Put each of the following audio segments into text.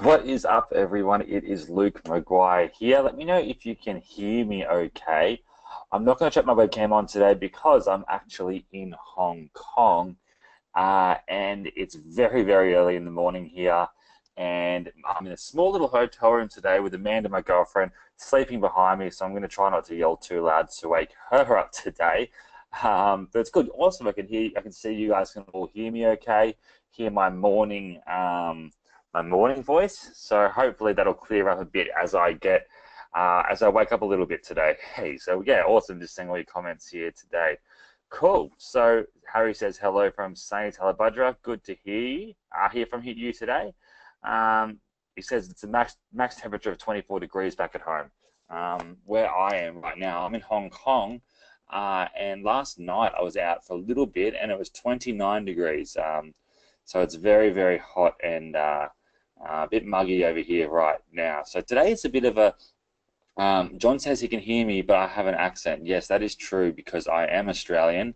What is up, everyone? It is Luke Maguire here. Let me know if you can hear me okay. I'm not going to check my webcam on today because I'm actually in Hong Kong, and it's very, very early in the morning here. And I'm in a small little hotel room today with Amanda, my girlfriend, sleeping behind me. So I'm going to try not to yell too loud to wake her up today. But it's good. Awesome. I can see you guys can all hear me okay. Hear my morning voice. So hopefully that'll clear up a bit as I wake up a little bit today. Hey, so yeah, awesome. Just seeing all your comments here today. Cool. So Harry says hello from sunny Talabudra. Good to hear from you today. Um, he says it's a max temperature of 24 degrees back at home. Where I am right now, I'm in Hong Kong, and last night I was out for a little bit, and it was 29 degrees. So it's very, very hot and a bit muggy over here right now. So today is a bit of a John says he can hear me, but I have an accent. Yes, that is true because I am Australian,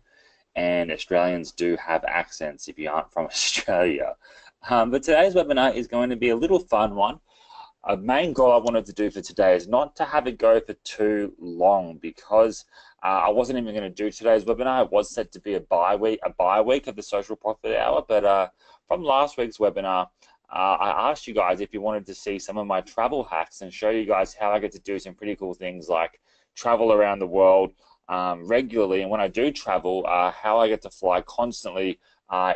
and Australians do have accents if you aren't from Australia. But today's webinar is going to be a little fun one. A main goal I wanted to do for today is not to have it go for too long because I wasn't even going to do today's webinar. It was set to be a bye week of the Social Profit Hour, but from last week's webinar, I asked you guys if you wanted to see some of my travel hacks and show you guys how I get to do some pretty cool things like travel around the world regularly, and when I do travel, how I get to fly constantly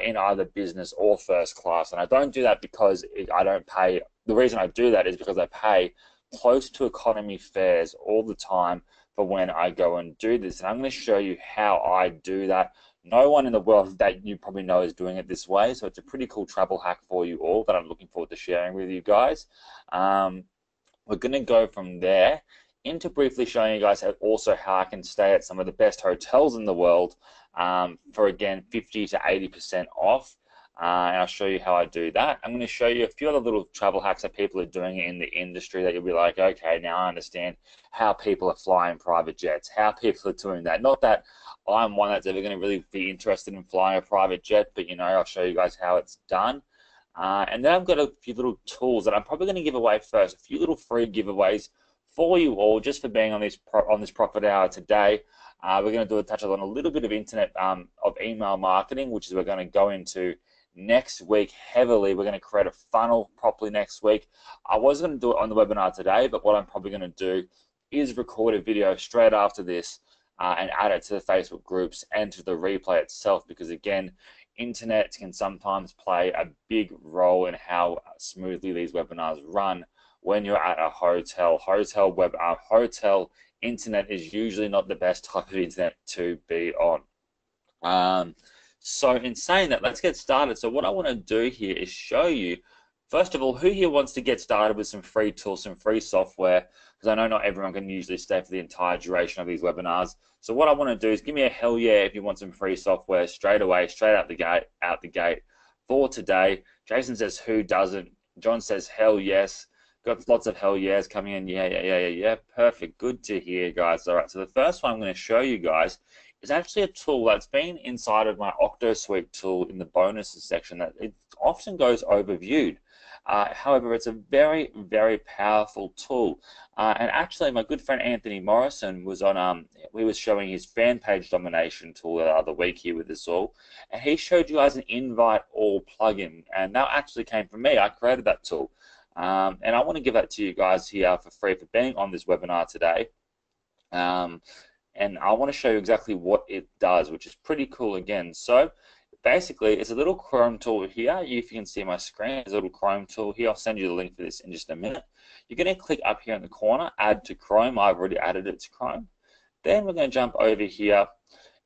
in either business or first class. And I don't do that because I don't pay. The reason I do that is because I pay close to economy fares all the time for when I go and do this. And I'm going to show you how I do that. No one in the world that you probably know is doing it this way. So it's a pretty cool travel hack for you all that I'm looking forward to sharing with you guys. We're going to go from there into briefly showing you guys also how I can stay at some of the best hotels in the world for, again, 50 to 80% off. And I'll show you how I do that. I'm going to show you a few other little travel hacks that people are doing in the industry that you'll be like, okay, now I understand how people are flying private jets, how people are doing that. Not that I'm one that's ever going to really be interested in flying a private jet, but I'll show you guys how it's done. And then I've got a few little tools that I'm probably going to give away first, a few little free giveaways for you all just for being on this profit hour today. We're going to touch on a little bit of internet of email marketing, which is we're going to go into next week heavily. We're going to create a funnel properly next week. I was going to do it on the webinar today, but what I'm probably going to do is record a video straight after this and add it to the Facebook groups and to the replay itself, because again, internet can sometimes play a big role in how smoothly these webinars run. When you're at a hotel internet is usually not the best type of internet to be on. So in saying that, let's get started. So what I want to do here is show you, first of all, who here wants to get started with some free tools, some free software, because I know not everyone can usually stay for the entire duration of these webinars. So what I want to do is give me a hell yeah if you want some free software straight away, straight out the gate for today. Jason says, who doesn't? John says, hell yes. Got lots of hell yeahs coming in. Yeah. Perfect. Good to hear, guys. All right. So the first one I'm going to show you guys is actually a tool that's been inside of my OctoSuite tool in the bonuses section that it often goes overviewed. However, it's a very, very powerful tool. And actually, my good friend Anthony Morrison was on, we was showing his fan page domination tool the other week here with us all, and he showed you guys an invite all plugin, and that actually came from me. I created that tool. And I want to give that to you guys here for free for being on this webinar today. And I want to show you exactly what it does, which is pretty cool again. So basically, it's a little Chrome tool here. If you can see my screen, there's a little Chrome tool here. I'll send you the link for this in just a minute. You're going to click up here in the corner, add to Chrome. I've already added it to Chrome. Then we're going to jump over here.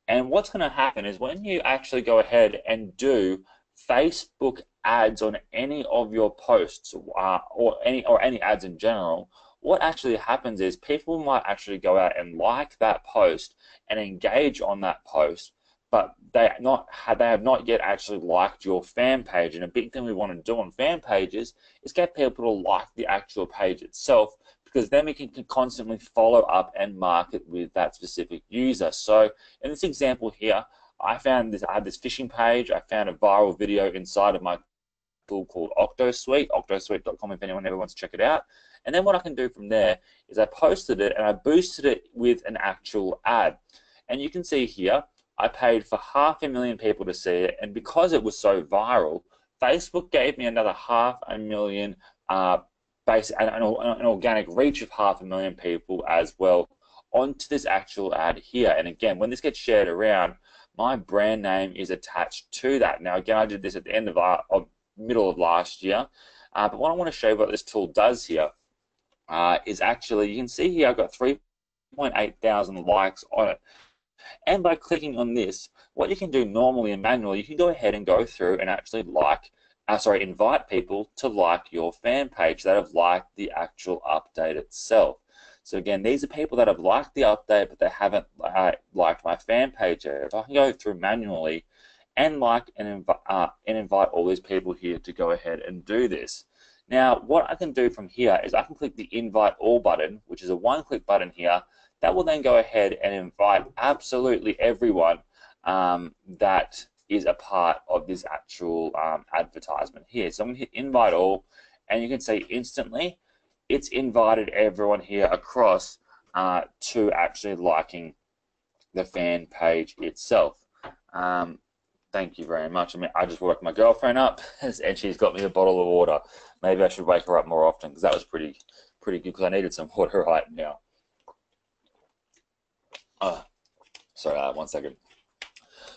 And what's going to happen is when you actually go ahead and do Facebook ads on any of your posts or any ads in general, what actually happens is people might actually go out and like that post and engage on that post, but they have not yet actually liked your fan page. And a big thing we want to do on fan pages is get people to like the actual page itself, because then we can constantly follow up and market with that specific user. So in this example here, I had this phishing page. I found a viral video inside of my tool called OctoSuite, octosuite.com if anyone ever wants to check it out. And then what I can do from there is I posted it and I boosted it with an actual ad. And you can see here, I paid for 500,000 people to see it, and because it was so viral, Facebook gave me another 500,000 an organic reach of 500,000 people as well onto this actual ad here. And again, when this gets shared around, my brand name is attached to that. Now, again, I did this at the end of middle of last year, but what I want to show you what this tool does here is actually, you can see here I've got 3.8 thousand likes on it. And by clicking on this, what you can do normally and manually, you can go ahead and go through and actually invite people to like your fan page that have liked the actual update itself. So again, these are people that have liked the update, but they haven't liked my fan page area. If I can go through manually and like and invite all these people here to go ahead and do this. Now, what I can do from here is I can click the Invite All button, which is a one-click button here. That will then go ahead and invite absolutely everyone that is a part of this actual advertisement here. So I'm going to hit Invite All, and you can see instantly it's invited everyone here across to actually liking the fan page itself. Thank you very much. I mean, I just woke my girlfriend up, and she's got me a bottle of water. Maybe I should wake her up more often, because that was pretty good, because I needed some water right now. Sorry, 1 second.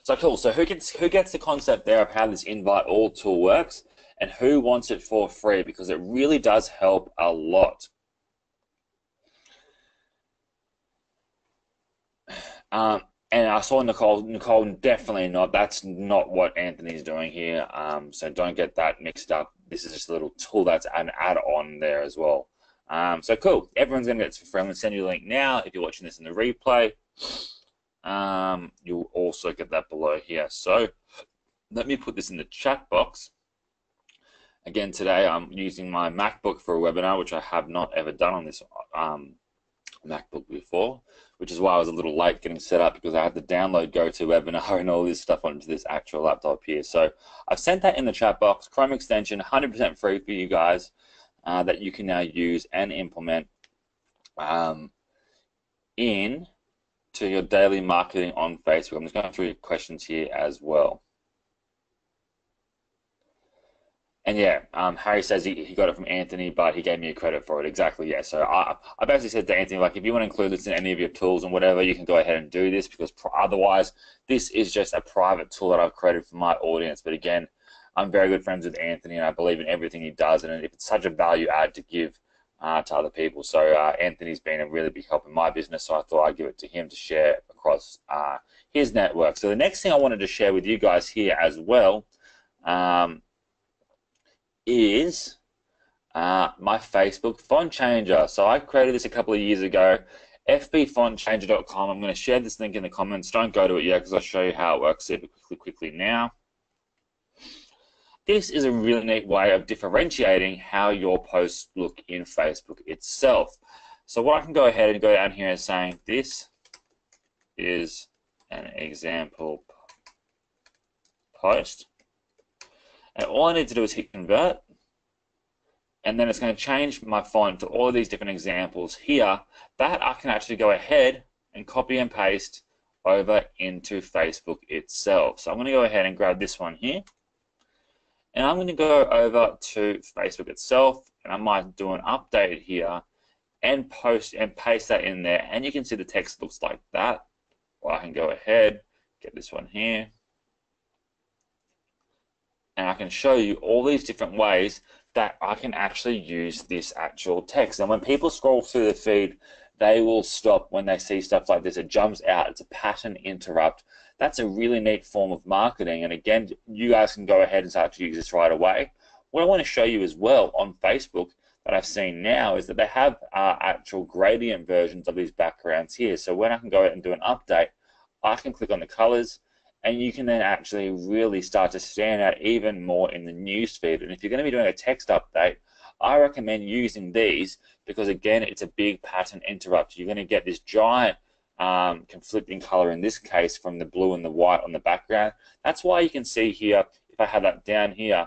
So cool. So who gets the concept there of how this Invite All tool works, and who wants it for free? Because it really does help a lot. And I saw Nicole definitely not. That's not what Anthony's doing here. So don't get that mixed up. This is just a little tool that's an add-on there as well. So cool. Everyone's going to get this for free. I'm going to send you a link now. If you're watching this in the replay, you'll also get that below here. So let me put this in the chat box. Again, today I'm using my MacBook for a webinar, which I have not ever done on this MacBook before, which is why I was a little late getting set up, because I had to download GoToWebinar and all this stuff onto this actual laptop here. So I've sent that in the chat box. Chrome extension, 100% free for you guys, that you can now use and implement in to your daily marketing on Facebook. I'm just going through your questions here as well. And yeah, Harry says he got it from Anthony, but he gave me a credit for it. Exactly, yeah. So I basically said to Anthony, like, if you want to include this in any of your tools and whatever, you can go ahead and do this, because otherwise this is just a private tool that I've created for my audience. But again, I'm very good friends with Anthony, and I believe in everything he does, and if it's such a value add to give to other people. So Anthony's been a really big help in my business, so I thought I'd give it to him to share across his network. So the next thing I wanted to share with you guys here as well is my Facebook font changer. So I created this a couple of years ago, fbfontchanger.com. I'm going to share this link in the comments. Don't go to it yet, because I'll show you how it works super quickly now. This is a really neat way of differentiating how your posts look in Facebook itself. So what I can go ahead and go down here and saying, this is an example post. And all I need to do is hit convert, and then it's going to change my font to all of these different examples here that I can actually go ahead and copy and paste over into Facebook itself. So I'm going to go ahead and grab this one here, and I'm going to go over to Facebook itself, and I might do an update here and post and paste that in there, and you can see the text looks like that. Or I can go ahead, get this one here, and I can show you all these different ways that I can actually use this actual text. And when people scroll through the feed, they will stop when they see stuff like this. It jumps out. It's a pattern interrupt. That's a really neat form of marketing. And again, you guys can go ahead and start to use this right away. What I want to show you as well on Facebook that I've seen now is that they have actual gradient versions of these backgrounds here. So when I can go ahead and do an update, I can click on the colors, and you can then actually really start to stand out even more in the newsfeed. And if you're going to be doing a text update, I recommend using these, because again, it's a big pattern interrupt. You're going to get this giant conflicting color, in this case from the blue and the white on the background. That's why you can see here, if I have that down here,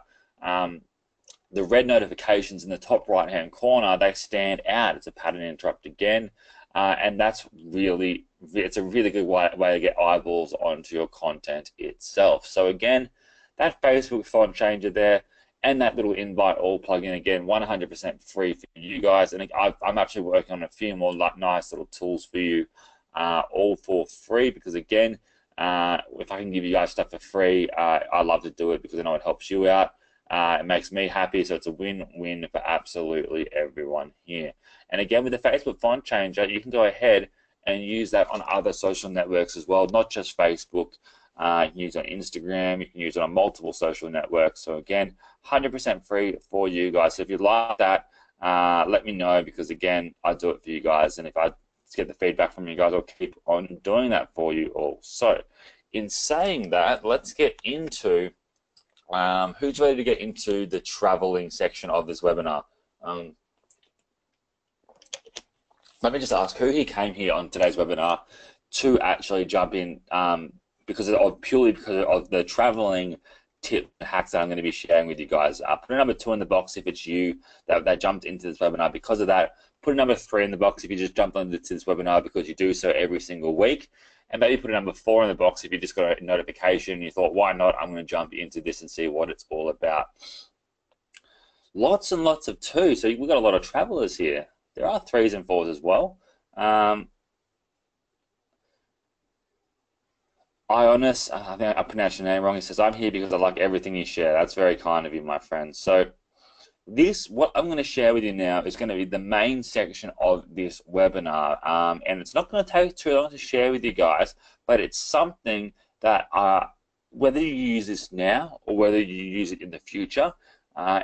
the red notifications in the top right-hand corner, they stand out. It's a pattern interrupt again, and it's a really good way to get eyeballs onto your content itself. So again, that Facebook font changer there and that little invite all plugin, again, 100% free for you guys. And I'm actually working on a few more nice little tools for you, all for free, because again, if I can give you guys stuff for free, I love to do it because I know it helps you out. It makes me happy, so it's a win-win for absolutely everyone here. And again, with the Facebook font changer, you can go ahead and use that on other social networks as well, not just Facebook. You can use it on Instagram, you can use it on multiple social networks. So again, 100% free for you guys. So if you like that, let me know, because again, I do it for you guys, and if I get the feedback from you guys, I'll keep on doing that for you all. So in saying that, let's get into who's ready to get into the traveling section of this webinar. Let me just ask, who here came here on today's webinar to actually jump in purely because of the traveling tip hacks that I'm going to be sharing with you guys. Put a number 2 in the box if it's you that jumped into this webinar because of that. Put a number 3 in the box if you just jumped onto this webinar because you do so every single week. And maybe put a number 4 in the box if you just got a notification and you thought, why not? I'm going to jump into this and see what it's all about. Lots and lots of 2. So we've got a lot of travelers here. There are 3s and 4s as well. Ionis, I think I pronounced your name wrong. He says, I'm here because I like everything you share. That's very kind of you, my friend. So what I'm going to share with you now is going to be the main section of this webinar. And it's not going to take too long to share with you guys, but it's something that whether you use this now or whether you use it in the future,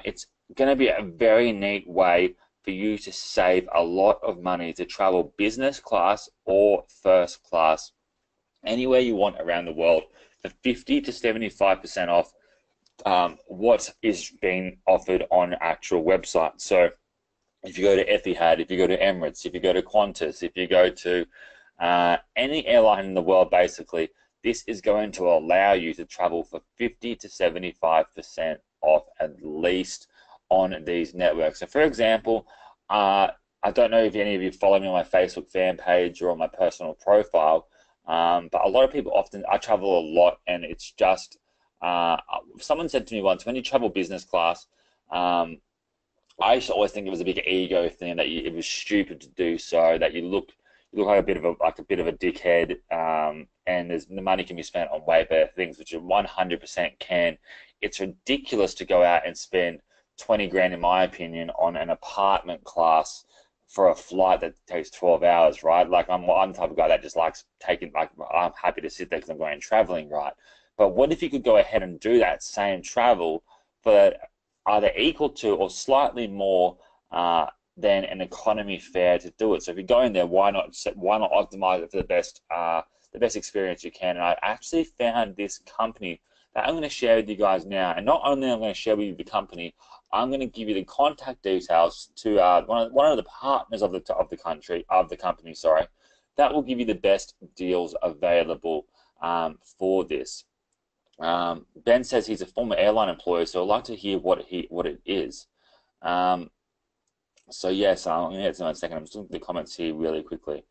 it's going to be a very neat way for you to save a lot of money to travel business class or first class anywhere you want around the world for 50 to 75% off what is being offered on actual websites. So if you go to Etihad, if you go to Emirates, if you go to Qantas, if you go to any airline in the world, basically, this is going to allow you to travel for 50 to 75% off at least on these networks. So for example, I don't know if any of you follow me on my Facebook fan page or on my personal profile, but a lot of people I travel a lot, and it's just, someone said to me once, when you travel business class, I used to always think it was a big ego thing, that it was stupid to do so, that you look like a bit of a dickhead, and the money can be spent on way better things, which it 100% can. It's ridiculous to go out and spend 20 grand, in my opinion, on an apartment class for a flight that takes 12 hours, right? Like I'm the type of guy that just likes I'm happy to sit there because I'm going traveling, right? But what if you could go ahead and do that same travel for either equal to or slightly more than an economy fare to do it? So if you're going there, why not optimize it for the best experience you can? And I actually found this company that I'm going to share with you guys now. And not only am I going to share with you the company, I'm going to give you the contact details to one of the partners of the company. Sorry, that will give you the best deals available for this. Ben says he's a former airline employee, so I'd like to hear what it is. So yes, I'm going to get to in a second. I'm just looking at the comments here really quickly.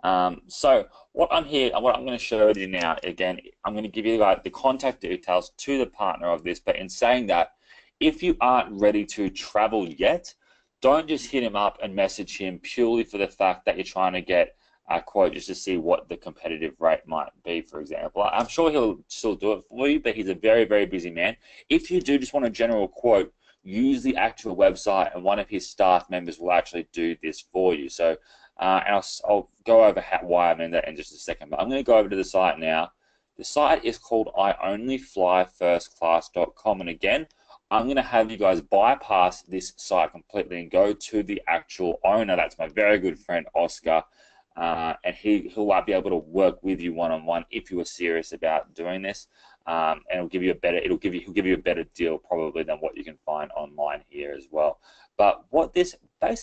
So what I'm going to show you now, again, I'm going to give you the contact details to the partner of this. But in saying that, if you aren't ready to travel yet, don't just hit him up and message him purely for the fact that you're trying to get a quote just to see what the competitive rate might be, for example. I'm sure he'll still do it for you, but he's a very, very busy man. If you do just want a general quote, use the actual website, and one of his staff members will actually do this for you. So, and I'll go over why I'm in that in just a second. But I'm going to go over to the site now. The site is called ionlyflyfirstclass.com, and again, I'm going to have you guys bypass this site completely and go to the actual owner. That's my very good friend Oscar, and he'll be able to work with you one-on-one if you are serious about doing this, and he'll give you a better deal probably than what you can find online here as well. But what these guys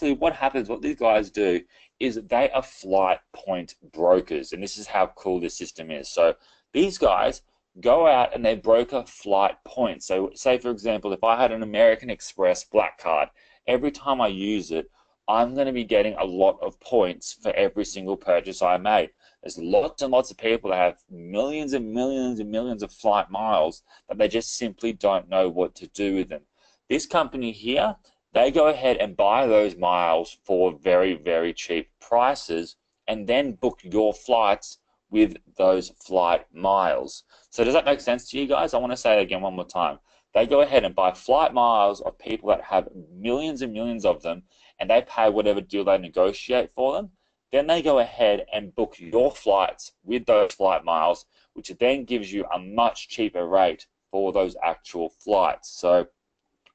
do is they are flight point brokers, and this is how cool this system is. So these guys go out and they broker flight points. So say, for example, if I had an American Express Black Card, every time I use it, I'm going to be getting a lot of points for every single purchase I made. There's lots and lots of people that have millions and millions and millions of flight miles that they just simply don't know what to do with them. This company here, they go ahead and buy those miles for very, very cheap prices and then book your flights with those flight miles. So does that make sense to you guys? I want to say it again one more time. They go ahead and buy flight miles of people that have millions and millions of them, and they pay whatever deal they negotiate for them. Then they go ahead and book your flights with those flight miles, which then gives you a much cheaper rate for those actual flights. So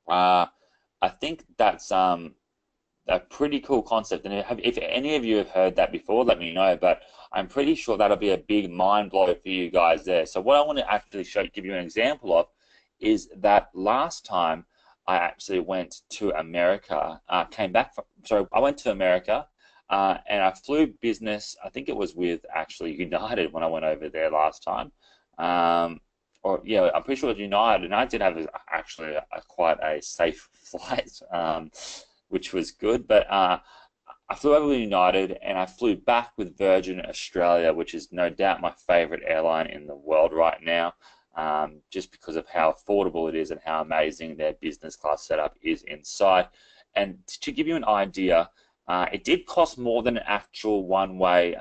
I think that's a pretty cool concept. And if any of you have heard that before, let me know. But I'm pretty sure that'll be a big mind blow for you guys there. So what I want to actually give you an example of is that last time I actually went to America, I went to America and I flew business. I think it was with actually United when I went over there last time. Or yeah, I'm pretty sure it was United, and I did have actually quite a safe flight, which was good. But I flew over with United, and I flew back with Virgin Australia, which is no doubt my favorite airline in the world right now, just because of how affordable it is and how amazing their business class setup is inside. And to give you an idea, it did cost more than an actual one-way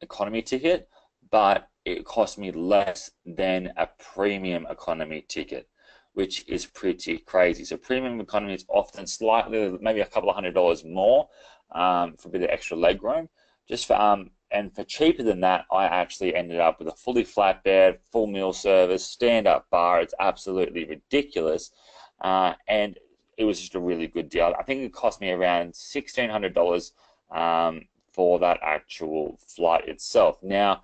economy ticket, but it cost me less than a premium economy ticket, which is pretty crazy. So premium economy is often slightly, maybe a couple of $100 more for a bit of extra leg room. Just for and for cheaper than that, I actually ended up with a fully flat bed, full meal service, stand-up bar. It's absolutely ridiculous, and it was just a really good deal. I think it cost me around $1,600 for that actual flight itself. Now,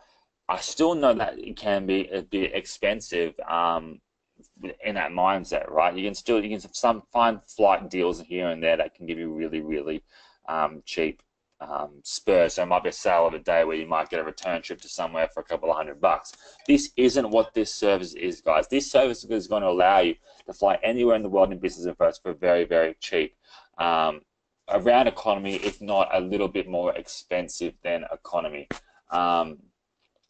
I still know that it can be a bit expensive in that mindset, right? You can find flight deals here and there that can give you really, really cheap spurs. So it might be a sale of a day where you might get a return trip to somewhere for a couple of $100. This isn't what this service is, guys. This service is going to allow you to fly anywhere in the world in business and first for very, very cheap. Around economy, if not a little bit more expensive than economy.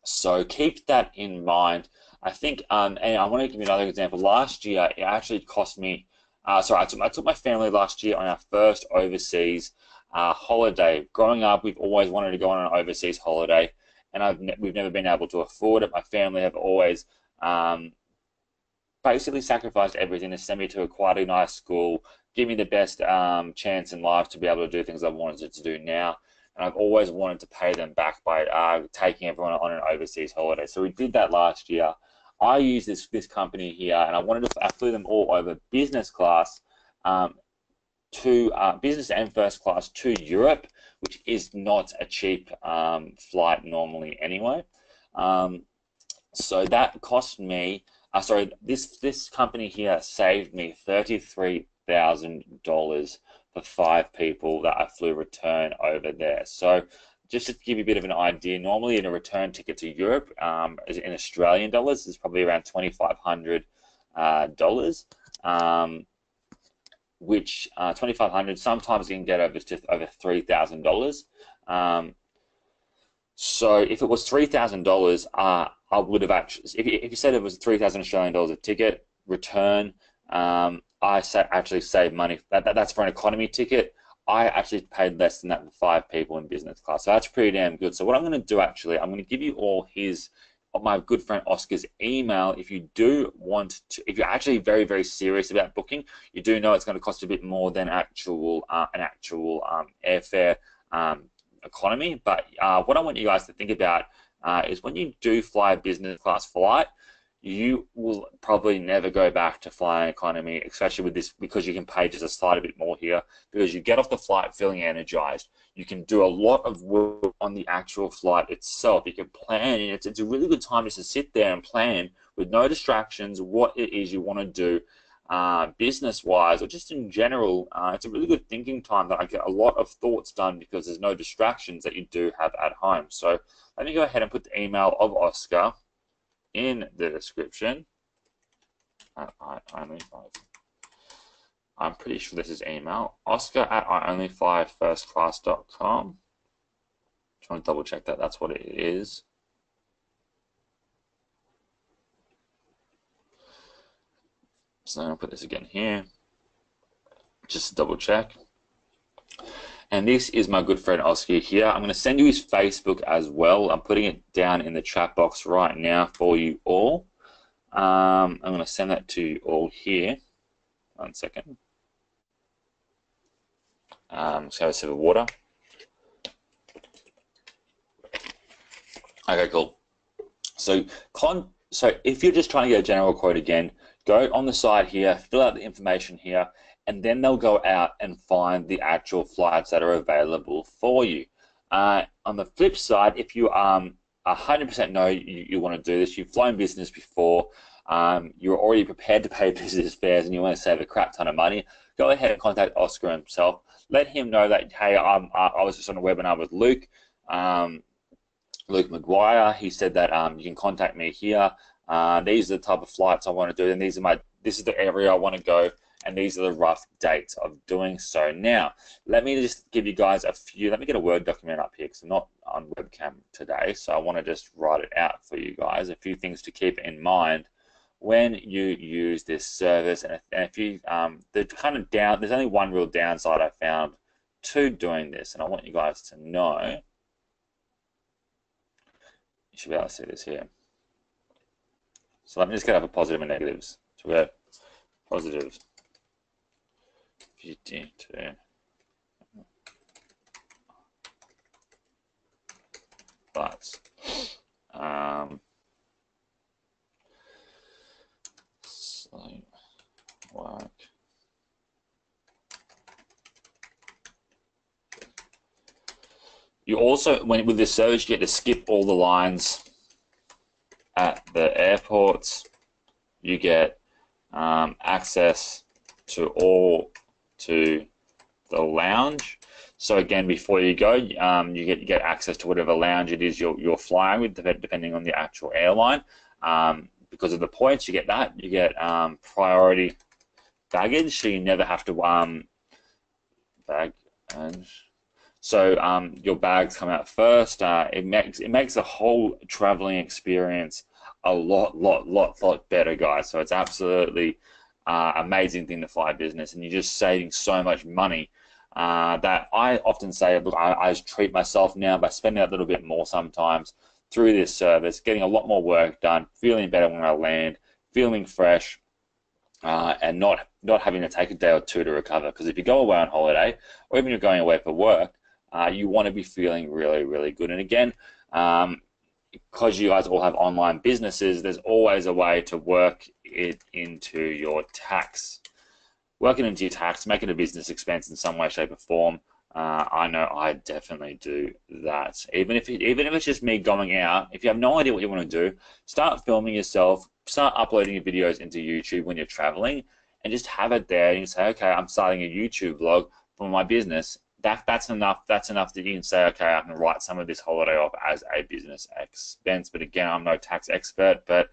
So keep that in mind. I think, and I want to give you another example. Last year, it actually cost me. I took my family last year on our first overseas holiday. Growing up, we've always wanted to go on an overseas holiday, and we've never been able to afford it. My family have always basically sacrificed everything to send me to quite a nice school, give me the best chance in life to be able to do things I wanted to do now. And I've always wanted to pay them back by taking everyone on an overseas holiday. So we did that last year. I used this company here, and I flew them all over business class to business and first class to Europe, which is not a cheap flight normally anyway. So that cost me. This company here saved me $33,000 for 5 people that I flew return over there. So just to give you a bit of an idea, normally in a return ticket to Europe, in Australian dollars, is probably around $2,500, which $2,500 sometimes you can get over $3,000. So if it was $3,000, I would have actually, if you said it was 3,000 Australian dollars a ticket return, actually saved money. That's for an economy ticket. I actually paid less than that for 5 people in business class. So that's pretty damn good. So what I'm going to do actually, I'm going to give you all my good friend Oscar's email. If you do want to, if you're actually very, very serious about booking, you do know it's going to cost a bit more than an actual airfare economy. But what I want you guys to think about is when you do fly a business class flight, you will probably never go back to flying economy, especially with this, because you can pay just a slight bit more here, because you get off the flight feeling energized. You can do a lot of work on the actual flight itself. You can plan, and it's a really good time just to sit there and plan with no distractions what it is you want to do business-wise or just in general. It's a really good thinking time that I get a lot of thoughts done because there's no distractions that you do have at home. So let me go ahead and put the email of Oscar in the description. I'm pretty sure this is email. Oscar@iOnlyFlyFirstClass.com. Trying to double check that that's what it is. So I'll put this again here, just to double check. And this is my good friend Oscar here. I'm going to send you his Facebook as well. I'm putting it down in the chat box right now for you all. I'm going to send that to you all here. 1 second. Let's have a sip of water. Okay, cool. So if you're just trying to get a general quote again, go on the side here, fill out the information here, and then they'll go out and find the actual flights that are available for you. On the flip side, if you 100% know you want to do this, you've flown business before, you're already prepared to pay business fares, and you want to save a crap ton of money, go ahead and contact Oscar himself. Let him know that, hey, I was just on a webinar with Luke McGuire. He said that you can contact me here. These are the type of flights I want to do, and this is the area I want to go, and these are the rough dates of doing so. Now, let me just give you guys let me get a Word document up here because I'm not on webcam today, so I want to just write it out for you guys. A few things to keep in mind when you use this service, and if you, there's only one real downside I found to doing this, and I want you guys to know. You should be able to see this here. So let me just get up a positive and negatives. So we have positive 52 flights. Slow work. You also, with this service, you get to skip all the lines at the airports. You get access to the lounge. So again, before you go, you get access to whatever lounge it is you're flying with, depending on the actual airline. Because of the points, you get that. You get priority baggage, so you never have to So your bags come out first. It makes the whole traveling experience a lot better, guys. So it's absolutely amazing thing to fly business, and you're just saving so much money that I often say, look, I just treat myself now by spending a little bit more sometimes through this service, getting a lot more work done, feeling better when I land, feeling fresh, and not having to take a day or two to recover. Because if you go away on holiday, or even you're going away for work, you want to be feeling really good. And again, because you guys all have online businesses, there's always a way to work it into your tax. Work it into your tax, make it a business expense in some way, shape, or form. I know I definitely do that. Even if it's just me going out, if you have no idea what you want to do, start filming yourself, start uploading your videos into YouTube when you're traveling, and just have it there. And you say, okay, I'm starting a YouTube vlog for my business. That's enough. That's enough that you can say, okay, I can write some of this holiday off as a business expense. But again, I'm no tax expert, but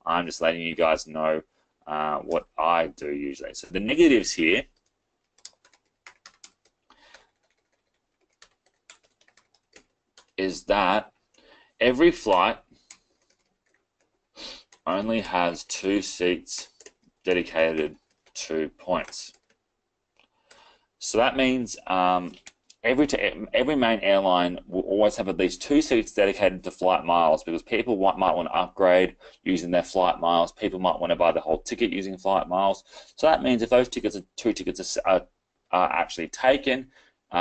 I'm just letting you guys know what I do usually. So the negatives here is that every flight only has 2 seats dedicated to points. So that means every main airline will always have at least 2 seats dedicated to flight miles, because people might want to upgrade using their flight miles. People might want to buy the whole ticket using flight miles. So that means if those tickets, 2 tickets are actually taken,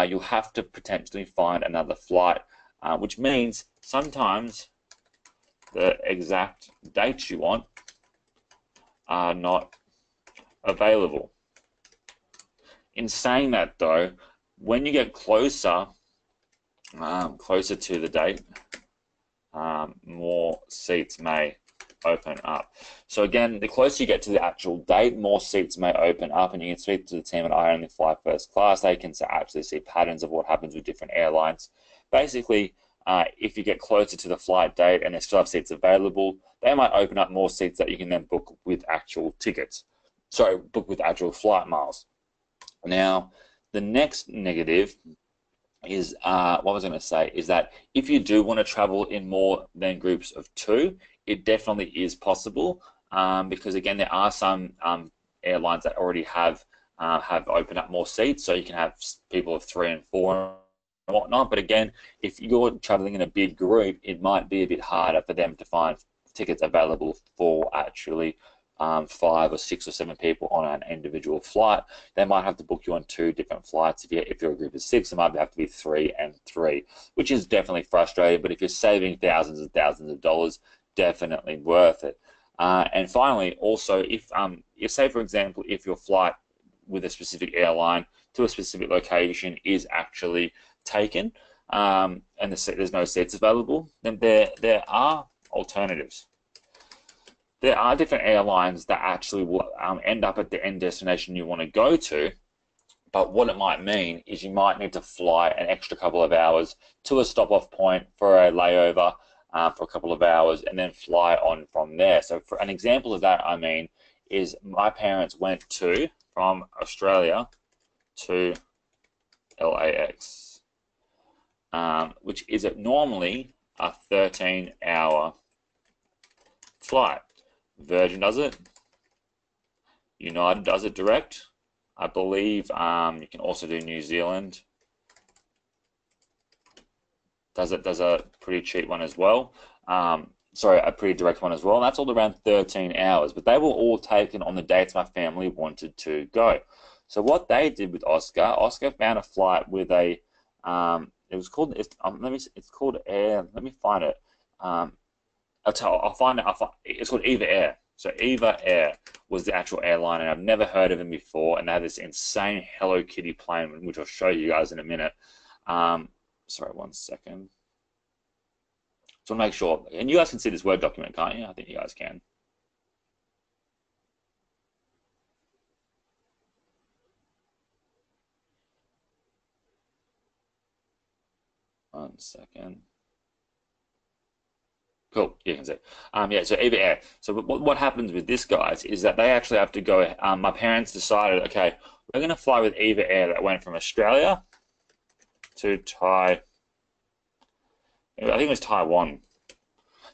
you'll have to potentially find another flight, which means sometimes the exact dates you want are not available. In saying that, though, when you get closer to the date, more seats may open up. So again, the closer you get to the actual date, more seats may open up, and you can speak to the team at I Only Fly First Class. They can actually see patterns of what happens with different airlines. Basically, if you get closer to the flight date and they still have seats available, they might open up more seats that you can then book with actual tickets. Sorry, book with actual flight miles. Now, the next negative is, what was I going to say, is that if you do want to travel in more than groups of two, it definitely is possible, because again, there are some airlines that already have opened up more seats, so you can have people of 3 and 4 and whatnot. But again, if you're traveling in a big group, it might be a bit harder for them to find tickets available for actually 5 or 6 or 7 people on an individual flight. They might have to book you on 2 different flights. If you're a group of 6, it might have to be 3 and 3, which is definitely frustrating. But if you're saving thousands and thousands of dollars, definitely worth it. And finally, also, if say for example, if your flight with a specific airline to a specific location is actually taken, and there's no seats available, then there are alternatives. There are different airlines that actually will end up at the end destination you want to go to, but what it might mean is you might need to fly an extra couple of hours to a stop-off point for a layover for a couple of hours and then fly on from there. So for an example of that, I mean, is my parents went from Australia to LAX, which is normally a 13-hour flight. Virgin does it. United does it direct. I believe you can also do New Zealand. Does a pretty cheap one as well. Sorry, a pretty direct one as well. And that's all around 13 hours. But they were all taken on the dates my family wanted to go. So what they did with Oscar found a flight with a it was called it's called Air. Let me find it. I'll find it. It's called Eva Air. So Eva Air was the actual airline, and I've never heard of them before. And they had this insane Hello Kitty plane, which I'll show you guys in a minute. Sorry, 1 second. So I want to make sure, and you guys can see this Word document, can't you? I think you guys can. One second. Cool, you can see. Yeah, so Eva Air. So what happens with this, guys, is that they actually have to go. My parents decided, okay, we're going to fly with Eva Air that went from Australia to I think it was Taiwan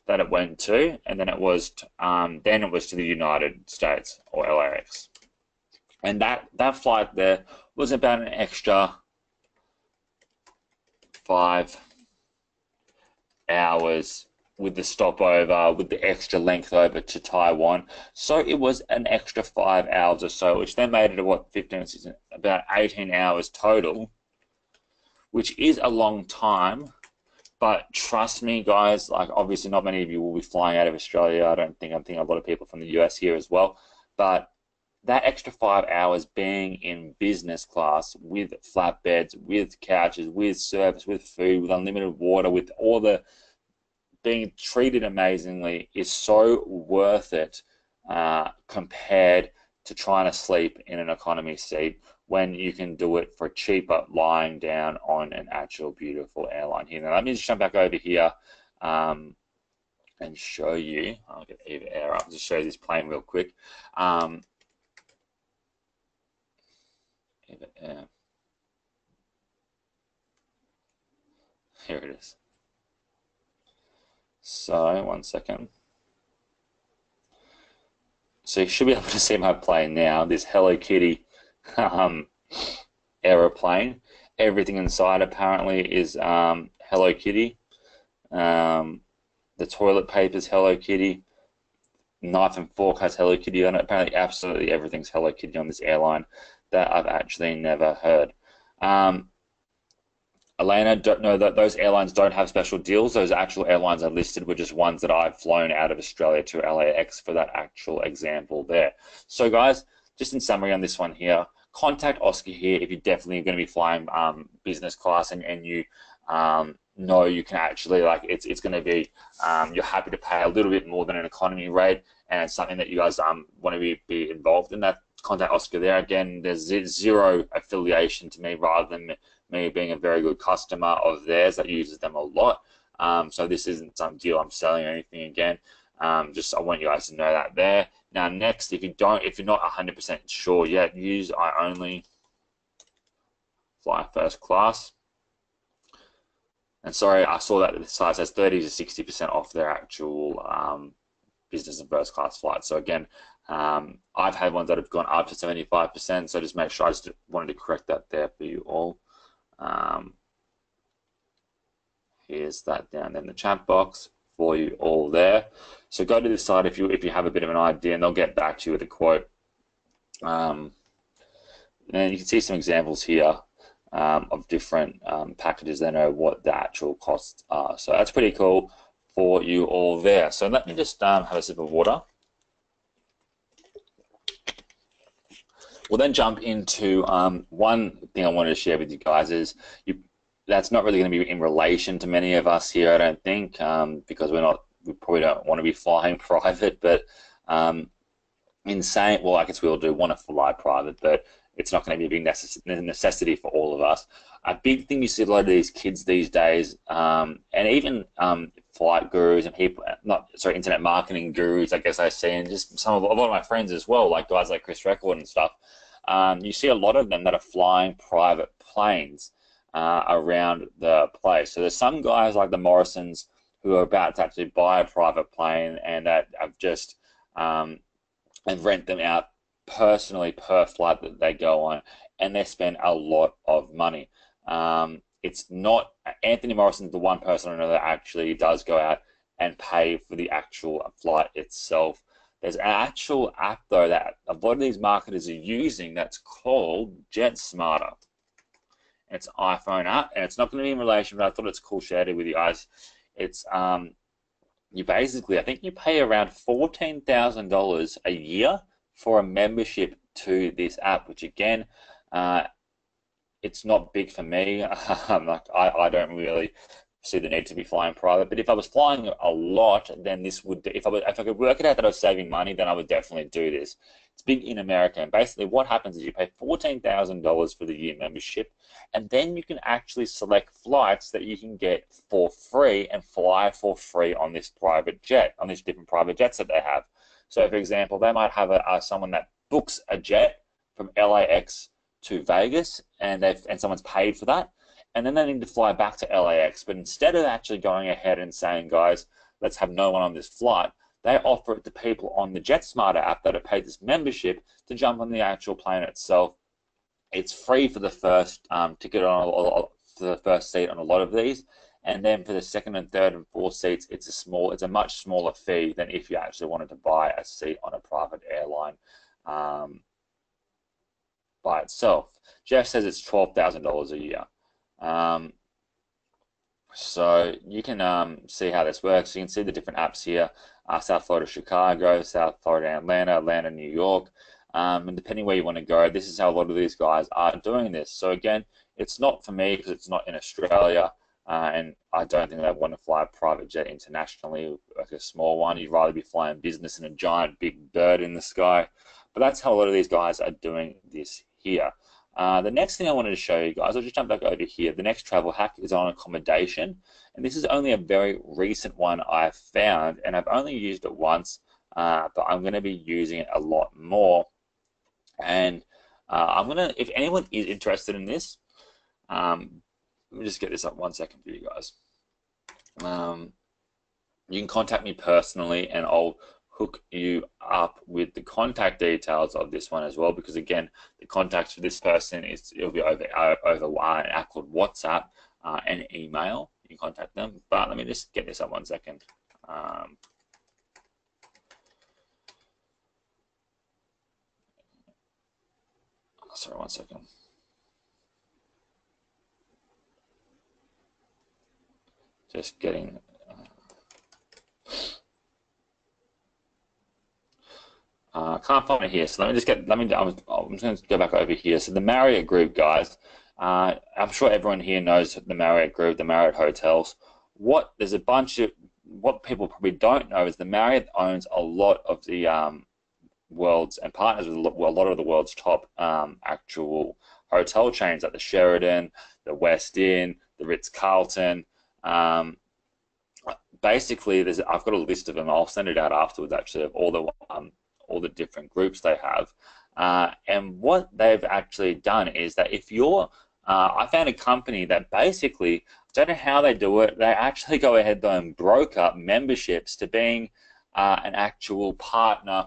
that it went to, and then it was to the United States or LAX, and that flight there was about an extra 5 hours with the stopover, with the extra length over to Taiwan. So it was an extra 5 hours or so, which then made it what 15, 16, about 18 hours total, which is a long time. But trust me, guys, like obviously not many of you will be flying out of Australia. I'm thinking a lot of people from the US here as well. But that extra 5 hours being in business class with flatbeds, with couches, with service, with food, with unlimited water, with all the being treated amazingly is so worth it compared to trying to sleep in an economy seat when you can do it for cheaper lying down on an actual beautiful airline here. Now let me just jump back over here and show you. I'll get Eva Air up, just show you this plane real quick. Eva Air. Here it is. So, 1 second. So you should be able to see my plane now, this Hello Kitty aeroplane. Everything inside apparently is Hello Kitty. The toilet paper's Hello Kitty. Knife and fork has Hello Kitty on it. Apparently absolutely everything's Hello Kitty on this airline that I've actually never heard. Elena, don't know that those airlines don't have special deals. Those actual airlines are listed were just ones that I've flown out of Australia to LAX for that actual example there. So guys, just in summary on this one here, contact Oscar here if you're definitely going to be flying business class and you know you can actually, like, it's going to be, you're happy to pay a little bit more than an economy rate, and it's something that you guys want to be involved in. That, contact Oscar there. Again, there's zero affiliation to me, rather than me being a very good customer of theirs that uses them a lot. So this isn't some deal I'm selling or anything again. Just I want you guys to know that there. Now next, if you're not 100% sure yet, use I only fly first class. And sorry, I saw that the site says 30 to 60% off their actual business and first class flights. So again, I've had ones that have gone up to 75%. So just make sure, I just wanted to correct that there for you all. Here's that down in the chat box for you all there. So go to this site if you have a bit of an idea, and they'll get back to you with a quote. And you can see some examples here of different packages. They know what the actual costs are. So that's pretty cool for you all there. So let me just have a sip of water. We'll then jump into one thing I wanted to share with you guys is that's not really going to be in relation to many of us here, I don't think, because we probably don't want to be flying private, but in saying, well, I guess we all do want to fly private, but it's not going to be a big necessity for all of us. A big thing you see a lot of these kids these days, and even flight gurus and people, internet marketing gurus, I guess I see, and just a lot of my friends as well, like guys like Chris Record and stuff. You see a lot of them that are flying private planes around the place. So there's some guys like the Morrisons who are about to actually buy a private plane and that have just and rent them out personally per flight that they go on, and they spend a lot of money. It's not Anthony Morrison's the one person I know that actually does go out and pay for the actual flight itself. There's an actual app though that a lot of these marketers are using that's called JetSmarter. It's an iPhone app, and it's not going to be in relation, but I thought it's cool sharing it with you guys. It's you basically, I think you pay around $14,000 a year for a membership to this app, which again, it's not big for me. I don't really see the need to be flying private, but if I was flying a lot, then this would, if I could work it out that I was saving money, then I would definitely do this. It's big in America, and basically what happens is you pay $14,000 for the year membership, and then you can actually select flights that you can get for free and fly for free on this private jet, on these different private jets that they have. So for example, they might have someone that books a jet from LAX to Vegas, and someone's paid for that, and then they need to fly back to LAX. But instead of actually going ahead and saying, guys, let's have no one on this flight, they offer it to people on the JetSmarter app that have paid this membership to jump on the actual plane itself. It's free for the first ticket for the first seat on a lot of these, and then for the second and third and fourth seats, it's a much smaller fee than if you actually wanted to buy a seat on a private airline by itself. Jeff says it's $12,000 a year. So you can see how this works. You can see the different apps here: South Florida, Chicago; South Florida, Atlanta, New York. And depending where you want to go, this is how a lot of these guys are doing this. So again, it's not for me because it's not in Australia, and I don't think I want to fly a private jet internationally, like a small one. You'd rather be flying business in a giant big bird in the sky. But that's how a lot of these guys are doing this here. The next thing I wanted to show you guys, I'll just jump back over here. The next travel hack is on accommodation, and this is only a very recent one I've found, and I've only used it once, but I'm going to be using it a lot more. And if anyone is interested in this, let me just get this up 1 second for you guys. You can contact me personally, and I'll hook you up with the contact details of this one as well, because again, the contacts for this person it'll be over an app called WhatsApp and email. You can contact them. But let me just get this up 1 second. Sorry, 1 second. Just getting. Can't find it here, so I'm just going to go back over here. So the Marriott Group, guys, I'm sure everyone here knows the Marriott Group, the Marriott hotels. There's a bunch of, what people probably don't know is the Marriott owns a lot of the world's, and partners with a lot of the world's top actual hotel chains, like the Sheraton, the West Inn, the Ritz-Carlton, basically, I've got a list of them. I'll send it out afterwards, actually, of all the different groups they have. And what they've actually done is that if you're, I found a company that basically, don't know how they do it. They actually go ahead though and broker memberships to being an actual partner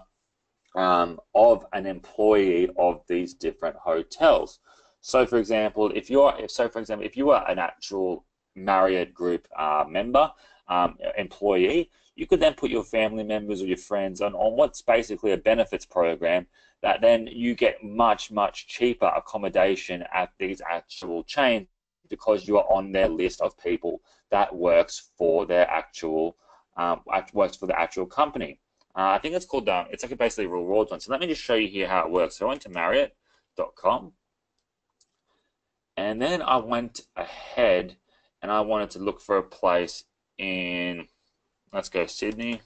of an employee of these different hotels. So, for example, if you are an actual Marriott Group member, employee, you could then put your family members or your friends on what's basically a benefits program that then you get much, much cheaper accommodation at these actual chains because you are on their list of people that works for their actual company. I think it's called, it's like a basically rewards one. So let me just show you here how it works. So I went to Marriott.com, and then I went ahead and I wanted to look for a place in, let's go Sydney,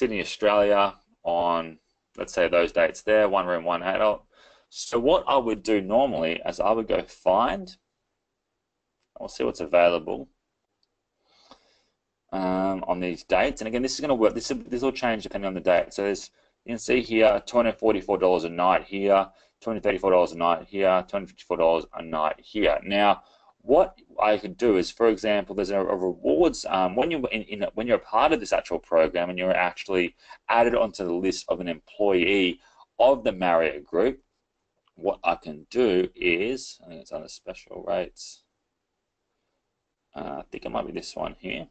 Australia, on, let's say those dates there, 1 room, 1 adult. So what I would do normally is I would go find, I'll see what's available on these dates. And again, this is going to work. This will change depending on the date. So there's, you can see here, $244 a night here, $234 a night here, $254 a night here. Now, what I could do is, for example, there's a rewards when you're a part of this actual program and you're actually added onto the list of an employee of the Marriott Group. What I can do is, I think it's under special rates. I think it might be this one here.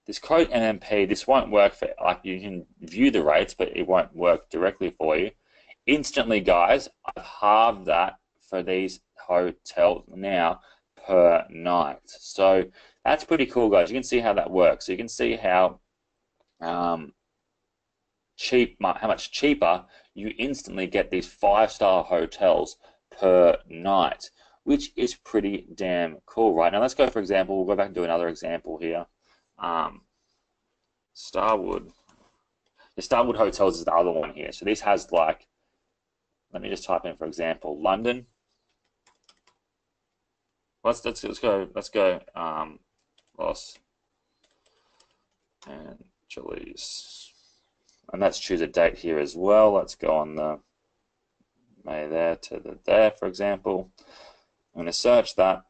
This code MMP, this won't work for, like, you can view the rates, but it won't work directly for you. Instantly, guys, I've halved that for these hotels now per night. So that's pretty cool, guys. You can see how that works. So you can see how how much cheaper you instantly get these 5-star hotels per night, which is pretty damn cool, right? Now let's go, for example, we'll go back and do another example here. Starwood. The Starwood Hotels is the other one here. So this has, like, let me just type in, for example, London. Let's go Los Angeles, and let's choose a date here as well. Let's go on the May there to the there, for example. I'm going to search that,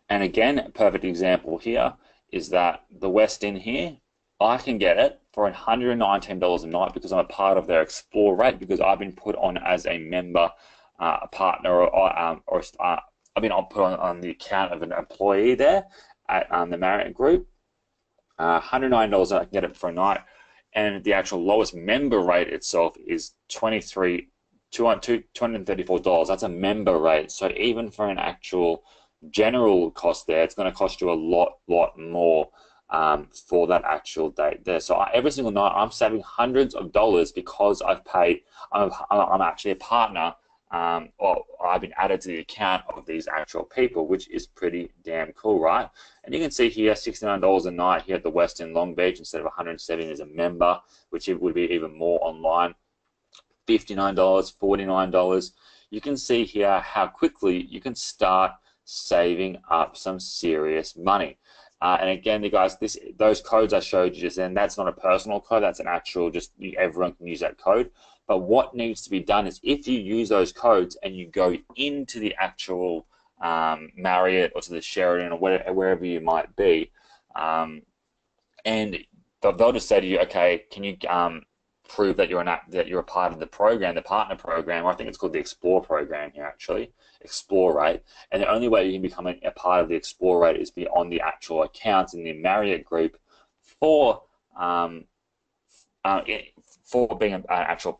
and again, a perfect example here is that the Westin here, I can get it for $119 a night because I'm a part of their Explore rate, because I've been put on as a member, a partner, or I've been put on the account of an employee there at the Marriott Group. $109 I can get it for a night, and the actual lowest member rate itself is $234. That's a member rate. So even for an actual general cost there, it's going to cost you a lot more for that actual date there. So every single night I'm saving hundreds of dollars because I've paid, I'm actually a partner, or I've been added to the account of these actual people, which is pretty damn cool, right? And you can see here $69 a night here at the Westin Long Beach instead of $170 as a member, which it would be even more online. $59, $49. You can see here how quickly you can start saving up some serious money. And again, you guys, those codes I showed you just then, that's not a personal code, that's an actual, just everyone can use that code. But what needs to be done is, if you use those codes and you go into the actual Marriott or to the Sheraton or wherever you might be, and they'll just say to you, okay, can you prove that you're a part of the program, the partner program, or I think it's called the Explore program here, actually, Explore rate. And the only way you can become a part of the Explore rate is be on the actual accounts in the Marriott Group for being an actual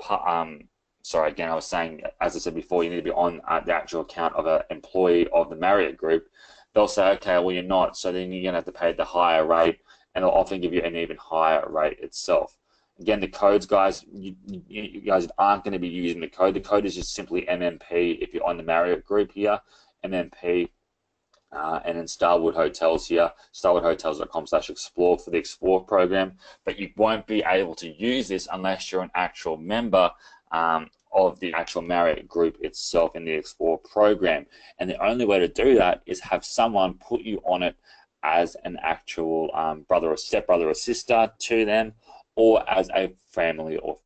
sorry, again, I was saying, as I said before, you need to be on the actual account of an employee of the Marriott Group. They'll say, okay, well, you're not, so then you're going to have to pay the higher rate, and they'll often give you an even higher rate itself. Again, the codes, guys, you guys aren't going to be using the code. The code is just simply MMP if you're on the Marriott Group here, MMP, and then Starwood Hotels here, starwoodhotels.com/explore for the Explore program. But you won't be able to use this unless you're an actual member of the actual Marriott group itself in the Explore program. And the only way to do that is have someone put you on it as an actual brother or stepbrother or sister to them, or as a family or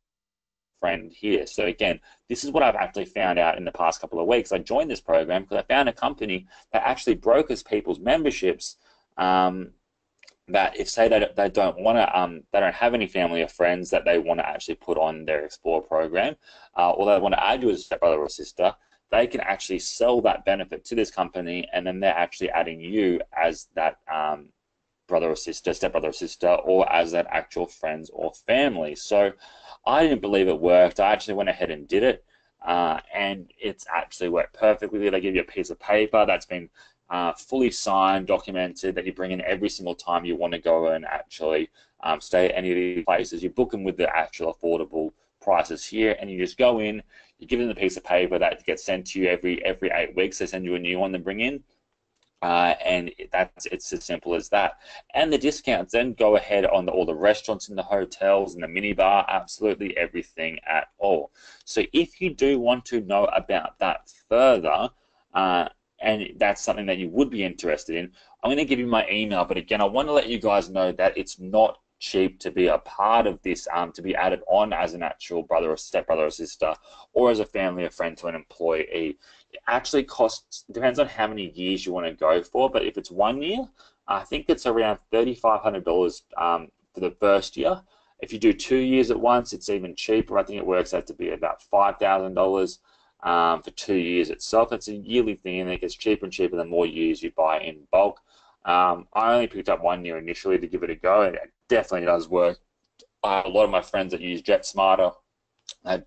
friend here. So again, this is what I've actually found out in the past couple of weeks. I joined this program because I found a company that actually brokers people's memberships, that if say they don't want to, they don't have any family or friends that they want to actually put on their Explore program, or they want to add you as a stepbrother or sister, they can actually sell that benefit to this company, and then they're actually adding you as that brother or sister, stepbrother or sister, or as that actual friends or family. So I didn't believe it worked. I actually went ahead and did it, and it's actually worked perfectly. They give you a piece of paper that's been fully signed, documented, that you bring in every single time you want to go and actually stay at any of these places. You book them with the actual affordable prices here, and you just go in, you give them the piece of paper that gets sent to you every 8 weeks. They send you a new one to bring in. And it's as simple as that. And the discounts then go ahead on all the restaurants in the hotels and the minibar, absolutely everything at all. So if you do want to know about that further, and that's something that you would be interested in, I'm going to give you my email. But again, I want to let you guys know that it's not cheap to be a part of this, to be added on as an actual brother or stepbrother or sister, or as a family or friend to an employee. It actually costs, depends on how many years you want to go for, but if it's 1 year, I think it's around $3,500 for the first year. If you do 2 years at once, it's even cheaper. I think it works out to be about $5,000 for 2 years itself. It's a yearly thing, and it gets cheaper and cheaper the more years you buy in bulk. I only picked up 1 year initially to give it a go, and it definitely does work. A lot of my friends that use JetSmarter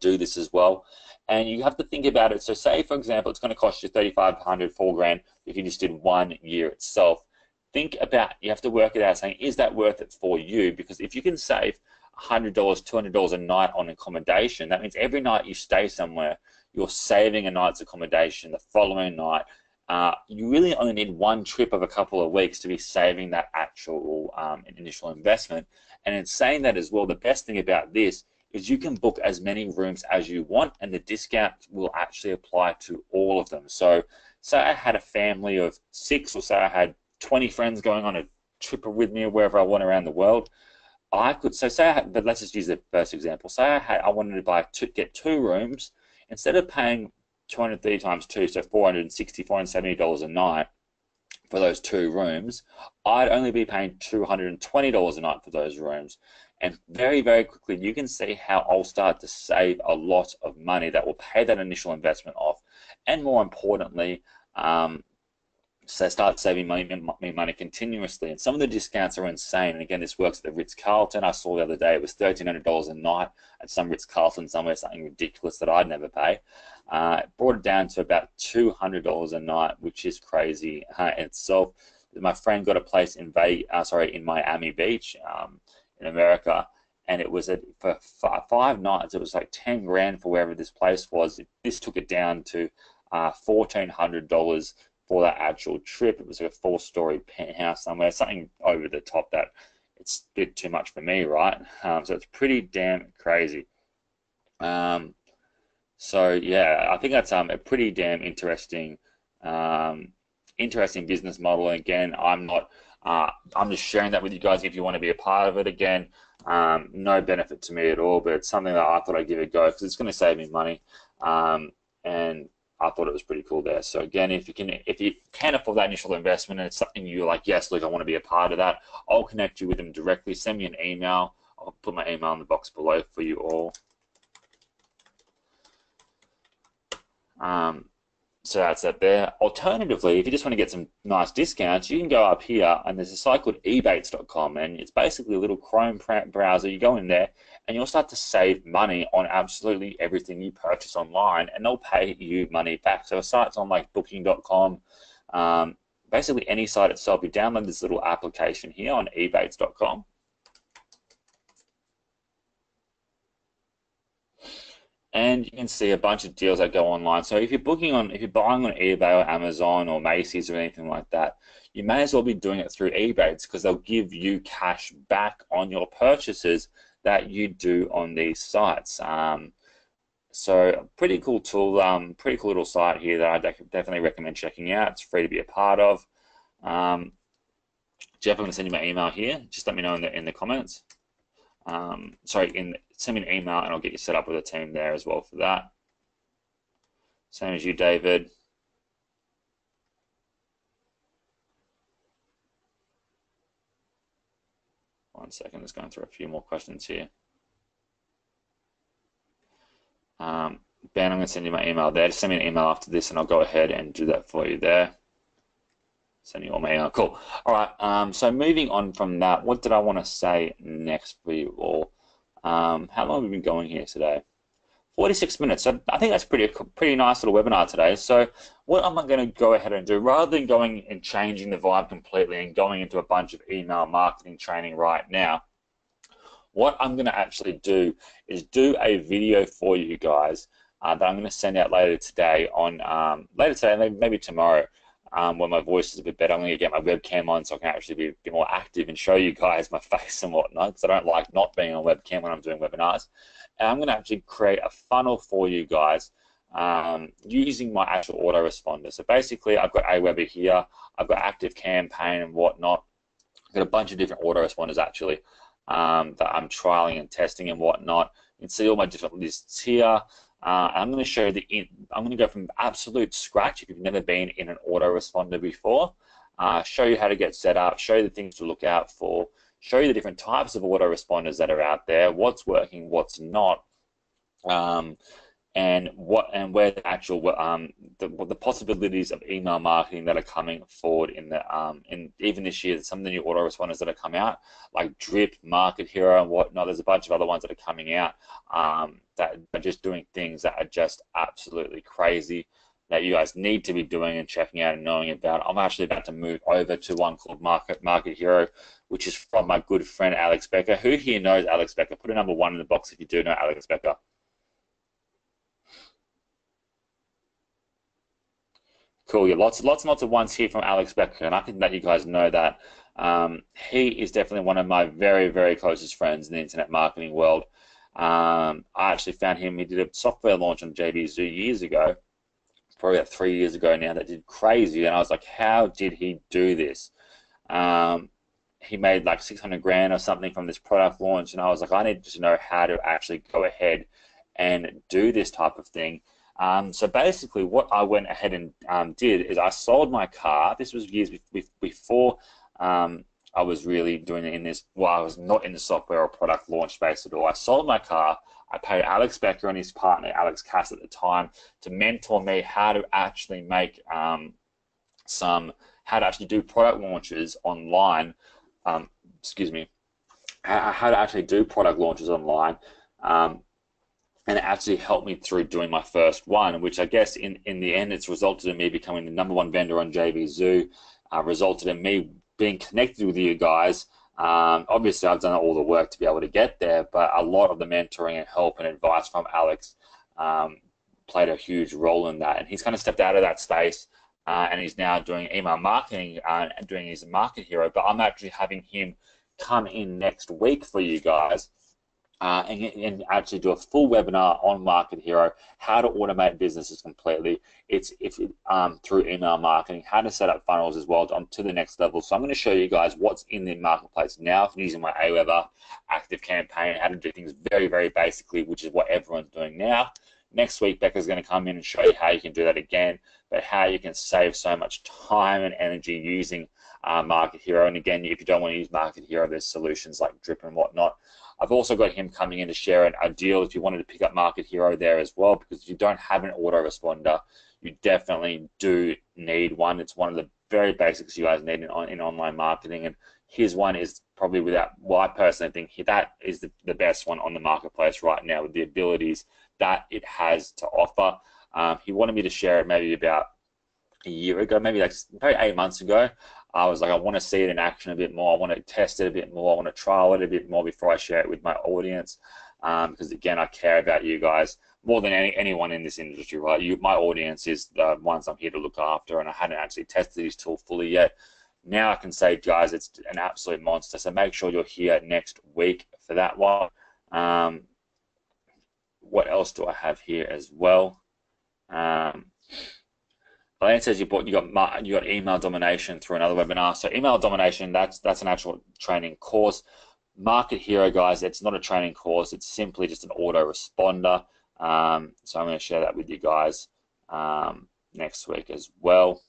do this as well. And you have to think about it. So say, for example, it's going to cost you $3,500, $4,000 if you just did 1 year itself. Think about, you have to work it out saying, is that worth it for you? Because if you can save $100, $200 a night on accommodation, that means every night you stay somewhere, you're saving a night's accommodation the following night. You really only need one trip of a couple of weeks to be saving that actual initial investment. And in saying that as well, the best thing about this is you can book as many rooms as you want, and the discount will actually apply to all of them. So say I had a family of 6, or say I had 20 friends going on a trip with me wherever I want around the world, I could, so say I had, but let's just use the first example. Say I wanted to get 2 rooms, instead of paying 230 times 2, so $460, $470 a night for those 2 rooms, I'd only be paying $220 a night for those rooms. And very, very quickly, you can see how I'll start to save a lot of money that will pay that initial investment off. And more importantly, so start saving money continuously. And some of the discounts are insane. And again, this works at the Ritz-Carlton. I saw the other day it was $1,300 a night at some Ritz-Carlton somewhere, something ridiculous that I'd never pay. It brought it down to about $200 a night, which is crazy in itself. My friend got a place in Miami Beach, in America, and it was for 5 nights. It was like 10 grand for wherever this place was. This took it down to $1,400 for that actual trip. It was like a 4-story penthouse somewhere, something over the top that it's a bit too much for me, right? So it's pretty damn crazy. So yeah, I think that's a pretty damn interesting business model. And again, I'm just sharing that with you guys if you want to be a part of it. Again, no benefit to me at all, but it's something that I thought I'd give it a go because it's going to save me money, and I thought it was pretty cool there. So again, if you can afford that initial investment and it's something you're like, yes, look, I want to be a part of that, I'll connect you with them directly. Send me an email. I'll put my email in the box below for you all. So that's that there. Alternatively, if you just want to get some nice discounts, you can go up here, and there's a site called ebates.com, and it's basically a little Chrome browser. You go in there, and you'll start to save money on absolutely everything you purchase online, and they'll pay you money back. So sites on like Booking.com, basically any site itself, you download this little application here on ebates.com. And you can see a bunch of deals that go online. So if you're buying on eBay or Amazon or Macy's or anything like that, you may as well be doing it through Ebates because they'll give you cash back on your purchases that you do on these sites. So pretty cool tool, pretty cool little site here that I definitely recommend checking out. It's free to be a part of. Jeff, I'm going to send you my email here. Just let me know in the comments. Sorry, send me an email and I'll get you set up with a team there as well for that. Same as you, David. One second, just going through a few more questions here. Ben, I'm going to send you my email there. Just send me an email after this and I'll go ahead and do that for you there. Send you all my email. Cool. All right, so moving on from that, what did I want to say next for you all? How long have we been going here today? 46 minutes. So I think that's pretty nice little webinar today. So what am I going to go ahead and do? Rather than going and changing the vibe completely and going into a bunch of email marketing training right now, what I'm going to actually do is do a video for you guys that I'm going to send out later today maybe tomorrow, when my voice is a bit better. I'm going to get my webcam on so I can actually be more active and show you guys my face and whatnot, because I don't like not being on webcam when I'm doing webinars. And I'm going to actually create a funnel for you guys using my actual autoresponder. So basically, I've got Aweber here, I've got ActiveCampaign and whatnot. I've got a bunch of different autoresponders actually that I'm trialing and testing and whatnot. You can see all my different lists here. I'm going to show you I'm going to go from absolute scratch if you've never been in an autoresponder before. Show you how to get set up, show you the things to look out for, show you the different types of autoresponders that are out there, what's working, what's not, and where the actual the possibilities of email marketing that are coming forward in even this year. Some of the new autoresponders that are coming out, like Drip, Market Hero, and whatnot. There's a bunch of other ones that are coming out that are just doing things that are just absolutely crazy that you guys need to be doing and checking out and knowing about. I'm actually about to move over to one called Market Hero, which is from my good friend Alex Becker. Who here knows Alex Becker? Put a number 1 in the box if you do know Alex Becker. Cool, yeah, lots and lots of ones here from Alex Becker, and I think that you guys know that. He is definitely one of my very, very closest friends in the internet marketing world. I actually found him, he did a software launch on JVZoo years ago, probably about 3 years ago now, that did crazy, and I was like, how did he do this? He made like 600 grand or something from this product launch, and I was like, I need to know how to actually go ahead and do this type of thing. So basically what I went ahead and did is I sold my car. This was years before I was really doing it in this, well, I was not in the software or product launch space at all. I sold my car. I paid Alex Becker and his partner, Alex Cass at the time, to mentor me how to actually make how to actually do product launches online. Excuse me. How to actually do product launches online. And it actually helped me through doing my first one, which I guess in the end it's resulted in me becoming the #1 vendor on JVZoo, resulted in me being connected with you guys. Obviously I've done all the work to be able to get there, but a lot of the mentoring and help and advice from Alex played a huge role in that. And he's kind of stepped out of that space and he's now doing email marketing and doing his Market Hero, but I'm actually having him come in next week for you guys. And actually do a full webinar on Market Hero, how to automate businesses completely. It's through email marketing, how to set up funnels as well to the next level. So I'm going to show you guys what's in the marketplace now using my Aweber ActiveCampaign, how to do things very, very basically, which is what everyone's doing now. Next week, Becca's going to come in and show you how you can do that again, but how you can save so much time and energy using Market Hero. And again, if you don't want to use Market Hero, there's solutions like Drip and whatnot. I've also got him coming in to share a deal if you wanted to pick up Market Hero there as well, because if you don't have an autoresponder, you definitely do need one. It's one of the very basics you guys need in online marketing, and his one is probably well, I personally think that is the best one on the marketplace right now with the abilities that it has to offer. He wanted me to share it maybe about a year ago, maybe 8 months ago. I was like, I want to see it in action a bit more. I want to test it a bit more. I want to trial it a bit more before I share it with my audience. Because again, I care about you guys more than anyone in this industry, right? My audience is the ones I'm here to look after, and I hadn't actually tested this tool fully yet. Now I can say, guys, it's an absolute monster. So make sure you're here next week for that one. what else do I have here as well? Elaine says you got email domination through another webinar. So email domination, that's an actual training course. Market Hero, guys, it's not a training course. It's simply just an autoresponder. So I'm going to share that with you guys next week as well.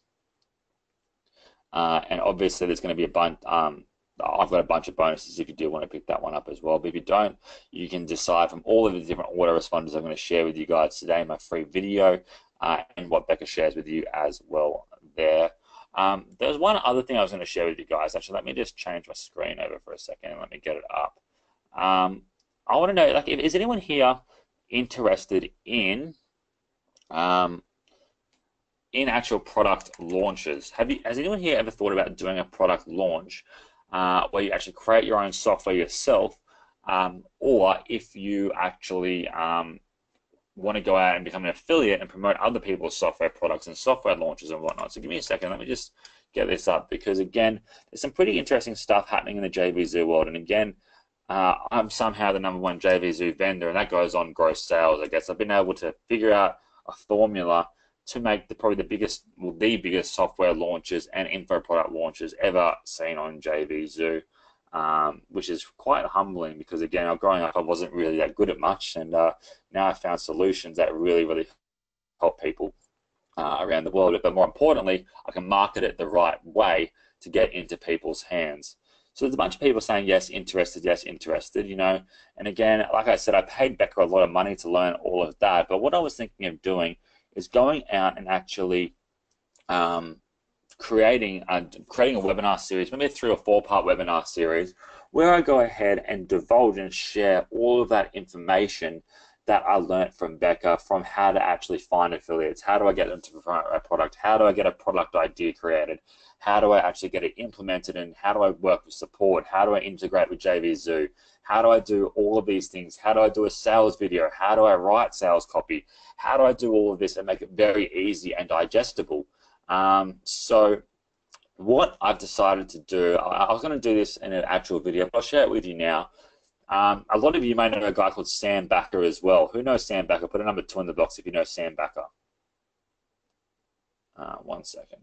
And obviously, there's going to be a bunch. I've got a bunch of bonuses if you do want to pick that one up as well. But if you don't, you can decide from all of the different autoresponders I'm going to share with you guys today in my free video and what Becca shares with you as well there. There's one other thing I was going to share with you guys. Actually, let me just change my screen over for a second and let me get it up. I want to know, like, is anyone here interested in actual product launches? Has anyone here ever thought about doing a product launch where you actually create your own software yourself, or if you actually want to go out and become an affiliate and promote other people's software products and software launches and whatnot? So give me a second, let me just get this up, because again, there's some pretty interesting stuff happening in the JVZoo world. And again, I'm somehow the #1 JVZoo vendor, and that goes on gross sales. I guess I've been able to figure out a formula to make probably the biggest software launches and info product launches ever seen on JVZoo, which is quite humbling, because again, growing up I wasn't really that good at much, and now I've found solutions that really help people around the world. But more importantly, I can market it the right way to get into people's hands. So there's a bunch of people saying yes, interested, you know. And again, like I said, I paid Becca a lot of money to learn all of that. But what I was thinking of doing is going out and actually creating a webinar series, maybe a 3 or 4 part webinar series, where I go ahead and divulge and share all of that information that I learned from Becca, from how to actually find affiliates, how do I get them to promote a product, how do I get a product idea created, how do I actually get it implemented, and how do I work with support, how do I integrate with JVZoo, how do I do all of these things, how do I do a sales video, how do I write sales copy, how do I do all of this and make it very easy and digestible. So what I've decided to do, I was going to do this in an actual video, but I'll share it with you now. A lot of you may know a guy called Sam Backer as well. Who knows Sam Backer? Put a #2 in the box if you know Sam Backer. 1 second.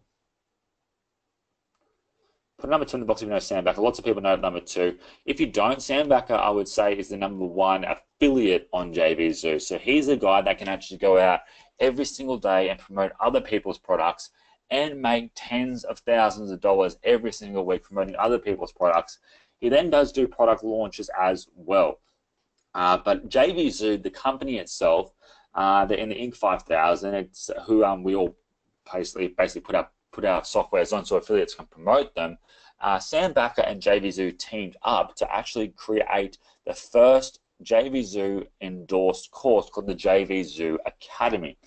Put a #2 in the box if you know Sam Backer. Lots of people know #2. If you don't, Sam Backer, I would say, is the #1 affiliate on JVZoo. So he's a guy that can actually go out every single day and promote other people's products and make tens of thousands of dollars every single week promoting other people's products. He then does do product launches as well. But JVZoo, the company itself, they're in the Inc. 5000. It's who we all basically put our softwares on so affiliates can promote them. Sam Backer and JVZoo teamed up to actually create the first JVZoo endorsed course called the JVZoo Academy.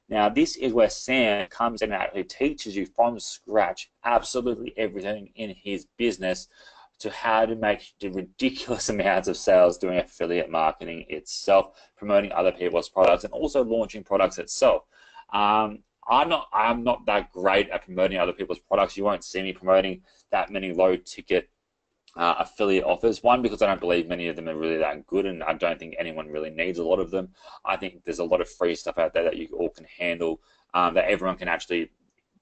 Now, this is where Sam comes in and actually teaches you from scratch absolutely everything in his business to how to make the ridiculous amounts of sales doing affiliate marketing itself, promoting other people's products, and also launching products itself. I'm not that great at promoting other people's products. You won't see me promoting that many low-ticket affiliate offers. One, because I don't believe many of them are really that good, and I don't think anyone really needs a lot of them. I think there's a lot of free stuff out there that you all can handle, that everyone can actually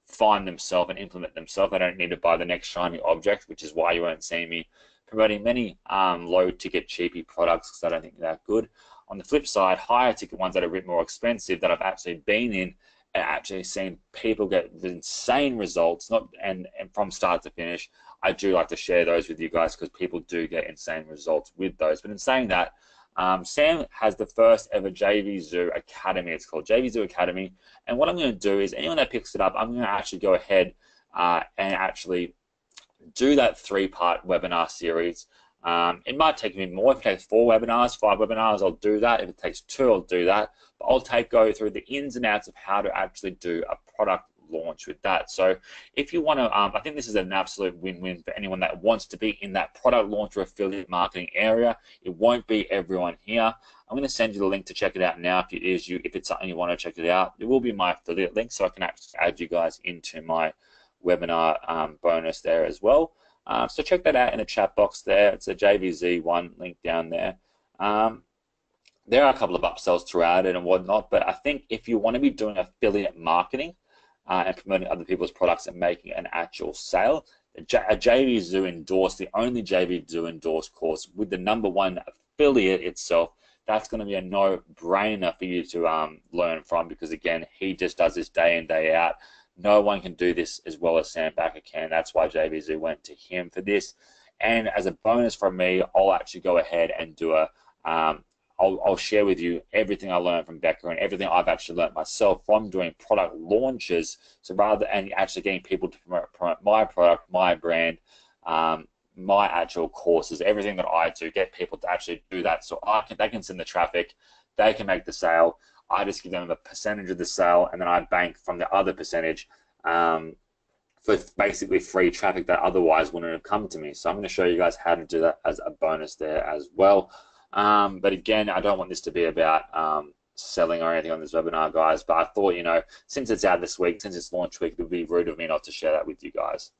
find themselves and implement themselves. They don't need to buy the next shiny object, which is why you won't see me promoting many low-ticket, cheapy products, because I don't think they're that good. On the flip side, higher-ticket ones that are a bit more expensive that I've actually been in and actually seen people get insane results, and from start to finish. I do like to share those with you guys because people do get insane results with those. But in saying that, Sam has the first ever JVZoo Academy. It's called JVZoo Academy. And what I'm going to do is anyone that picks it up, I'm going to actually go ahead and actually do that 3-part webinar series. It might take me more. If it takes 4 webinars, 5 webinars, I'll do that. If it takes 2, I'll do that. But I'll go through the ins and outs of how to actually do a product launch with that. So if you want to, I think this is an absolute win-win for anyone that wants to be in that product launch or affiliate marketing area. It won't be everyone here. I'm going to send you the link to check it out now if it's something you want to check it out. It will be my affiliate link, so I can actually add you guys into my webinar bonus there as well. So check that out in the chat box there. It's a JVZ1 link down there. there are a couple of upsells throughout it and whatnot, but I think if you want to be doing affiliate marketing and promoting other people's products and making an actual sale, a JV Zoo endorsed, the only JV Zoo endorsed course with the #1 affiliate itself, that's going to be a no-brainer for you to learn from, because again, he just does this day in, day out. No one can do this as well as Sam Backer can. That's why JV Zoo went to him for this. And as a bonus from me, I'll actually go ahead and do I'll share with you everything I learned from Becca and everything I've actually learned myself from doing product launches. So rather and actually getting people to promote my product, my brand, my actual courses, everything that I do, get people to actually do that. So they can send the traffic, they can make the sale. I just give them a percentage of the sale, and then I bank from the other percentage for basically free traffic that otherwise wouldn't have come to me. So I'm going to show you guys how to do that as a bonus there as well. But again, I don't want this to be about selling or anything on this webinar, guys. But I thought, since it's out this week, since it's launch week, it would be rude of me not to share that with you guys.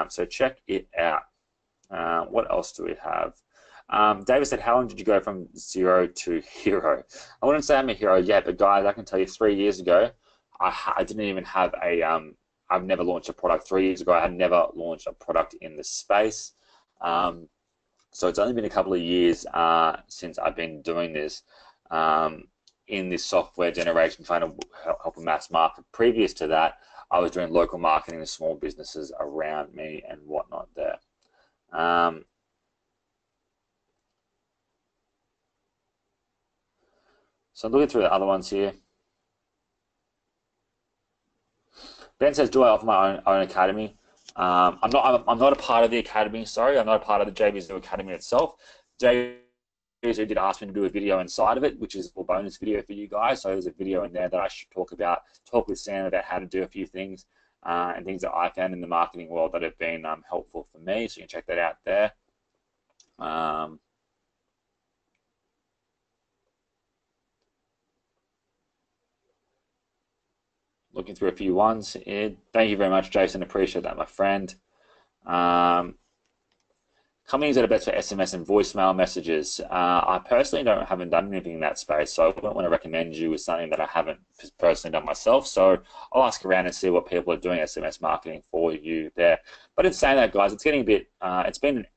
So check it out. What else do we have? David said, how long did you go from 0 to hero? I wouldn't say I'm a hero yet, but guys, I can tell you 3 years ago, I didn't even have I've never launched a product. 3 years ago, I had never launched a product in the space. So it's only been a couple of years since I've been doing this in this software generation, trying to help a mass market. Previous to that, I was doing local marketing to small businesses around me and whatnot there. So looking through the other ones here. Ben says, do I offer my own academy? I'm not a part of the academy, sorry. I'm not a part of the JV Zoo Academy itself. JV Zoo did ask me to do a video inside of it, which is a bonus video for you guys. So there's a video in there that I should talk with Sam about how to do a few things and things that I found in the marketing world that have been helpful for me. So you can check that out there. Looking through a few ones here. Thank you very much, Jason. Appreciate that, my friend. Companies that are best for SMS and voicemail messages. I personally haven't done anything in that space, so I wouldn't want to recommend you with something that I haven't personally done myself. So I'll ask around and see what people are doing SMS marketing for you there. But in saying that, guys, it's getting a bit. It's been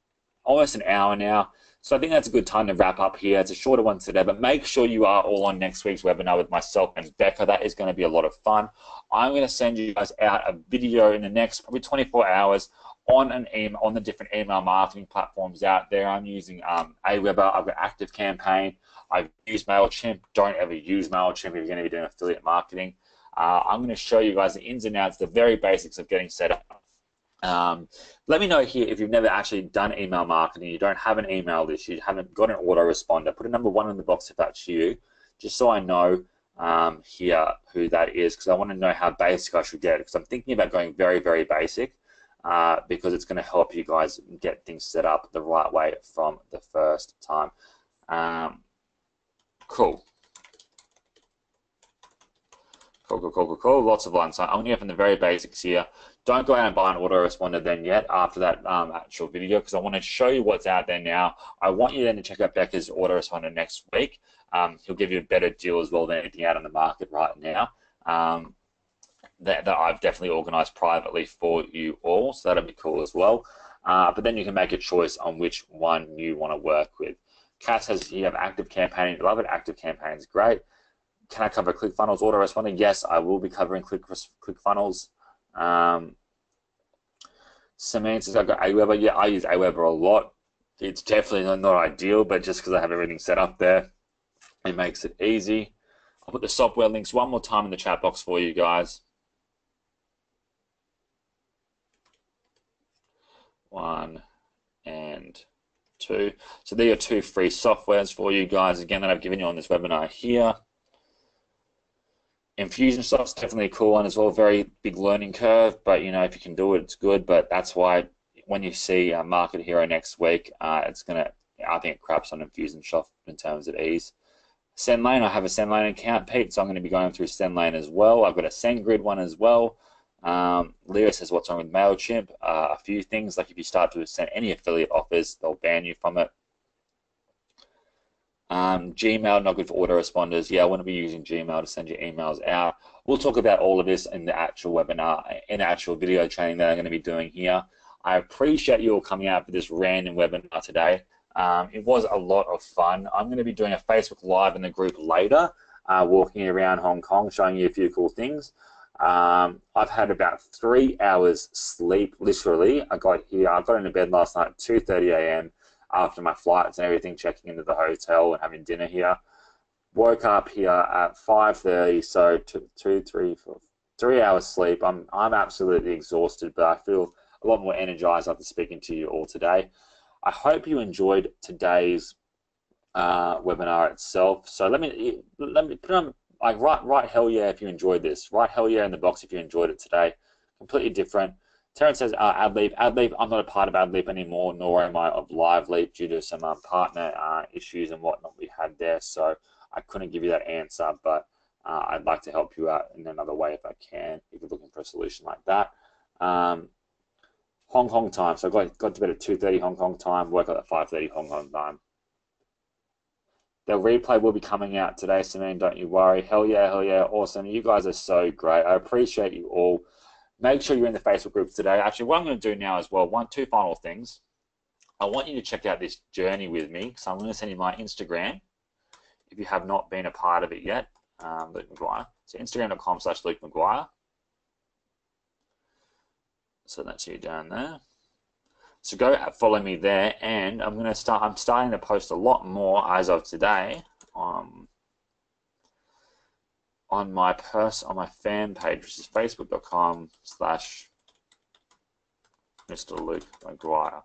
almost an hour now. So I think that's a good time to wrap up here. It's a shorter one today, but make sure you are all on next week's webinar with myself and Becca. That is going to be a lot of fun. I'm going to send you guys out a video in the next probably 24 hours on the different email marketing platforms out there. I'm using Aweber. I've got ActiveCampaign. I've used MailChimp. Don't ever use MailChimp if you're going to be doing affiliate marketing. I'm going to show you guys the ins and outs, the very basics of getting set up. Let me know here if you've never actually done email marketing, you don't have an email list, you haven't got an autoresponder. Put a #1 in the box if that's you, just so I know here who that is, because I want to know how basic I should get, because I'm thinking about going very, very basic because it's going to help you guys get things set up the right way from the first time. Cool. Cool. Lots of lines. So I'm going to go from the very basics here. Don't go out and buy an autoresponder then yet after that actual video, because I want to show you what's out there now. I want you then to check out Becca's autoresponder next week. He'll give you a better deal as well than anything out on the market right now that I've definitely organized privately for you all. So that'll be cool as well. But then you can make a choice on which one you want to work with. Kat says you have ActiveCampaign. Love it. ActiveCampaign is great. Can I cover ClickFunnels autoresponding? Yes, I will be covering ClickFunnels. Samantha says I've got Aweber. Yeah, I use Aweber a lot. It's definitely not ideal, but just because I have everything set up there, it makes it easy. I'll put the software links one more time in the chat box for you guys. 1 and 2. So there are 2 free softwares for you guys, again, that I've given you on this webinar here. Infusionsoft's definitely a cool one as well, very big learning curve, but if you can do it, it's good. But that's why when you see Market Hero next week, I think it craps on Infusionsoft in terms of ease. SendLane, I have a SendLane account, Pete, so I'm going to be going through SendLane as well. I've got a SendGrid one as well. Leo says, what's wrong with MailChimp? A few things, like if you start to send any affiliate offers, they'll ban you from it. Gmail, not good for autoresponders. Yeah, I want to be using Gmail to send your emails out. We'll talk about all of this in the actual webinar, in the actual video training that I'm going to be doing here. I appreciate you all coming out for this random webinar today. It was a lot of fun. I'm going to be doing a Facebook Live in the group later, walking around Hong Kong, showing you a few cool things. I've had about 3 hours sleep, literally. I got into bed last night at 2:30 a.m. after my flights and everything, checking into the hotel and having dinner here. Woke up here at 5:30, so 3 hours sleep. I'm absolutely exhausted, but I feel a lot more energized after speaking to you all today. I hope you enjoyed today's webinar itself. So let me put on, like, write hell yeah if you enjoyed this. Write hell yeah in the box if you enjoyed it today. Completely different. Terence says AdLeap. AdLeap, I'm not a part of AdLeap anymore, nor am I of LiveLeap due to some partner issues and whatnot we had there. So I couldn't give you that answer, but I'd like to help you out in another way if I can, if you're looking for a solution like that. Hong Kong time. So I got to bed at 2:30 Hong Kong time, woke up at 5:30 Hong Kong time. The replay will be coming out today, Sameen, don't you worry. Hell yeah, awesome. You guys are so great. I appreciate you all. Make sure you're in the Facebook groups today. Actually, what I'm going to do now as well, two final things. I want you to check out this journey with me. So I'm going to send you my Instagram if you have not been a part of it yet, Luke Maguire. So Instagram.com/Luke Maguire. So that's you down there. So go follow me there, and I'm starting to post a lot more as of today on my fan page, which is facebook.com/Mr. Luke Maguire.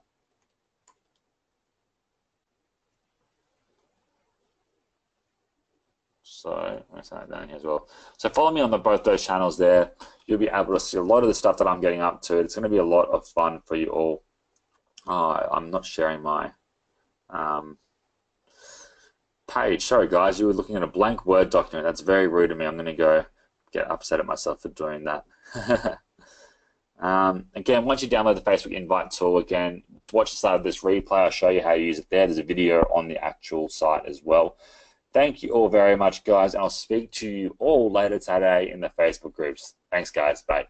So I'm say that down here as well. So follow me on both those channels there. You'll be able to see a lot of the stuff that I'm getting up to. It's going to be a lot of fun for you all. I'm not sharing my page. Sorry, guys. You were looking at a blank Word document. That's very rude of me. I'm going to go get upset at myself for doing that. Again, once you download the Facebook invite tool, again, watch the start of this replay. I'll show you how to use it there. There's a video on the actual site as well. Thank you all very much, guys, and I'll speak to you all later today in the Facebook groups. Thanks, guys. Bye.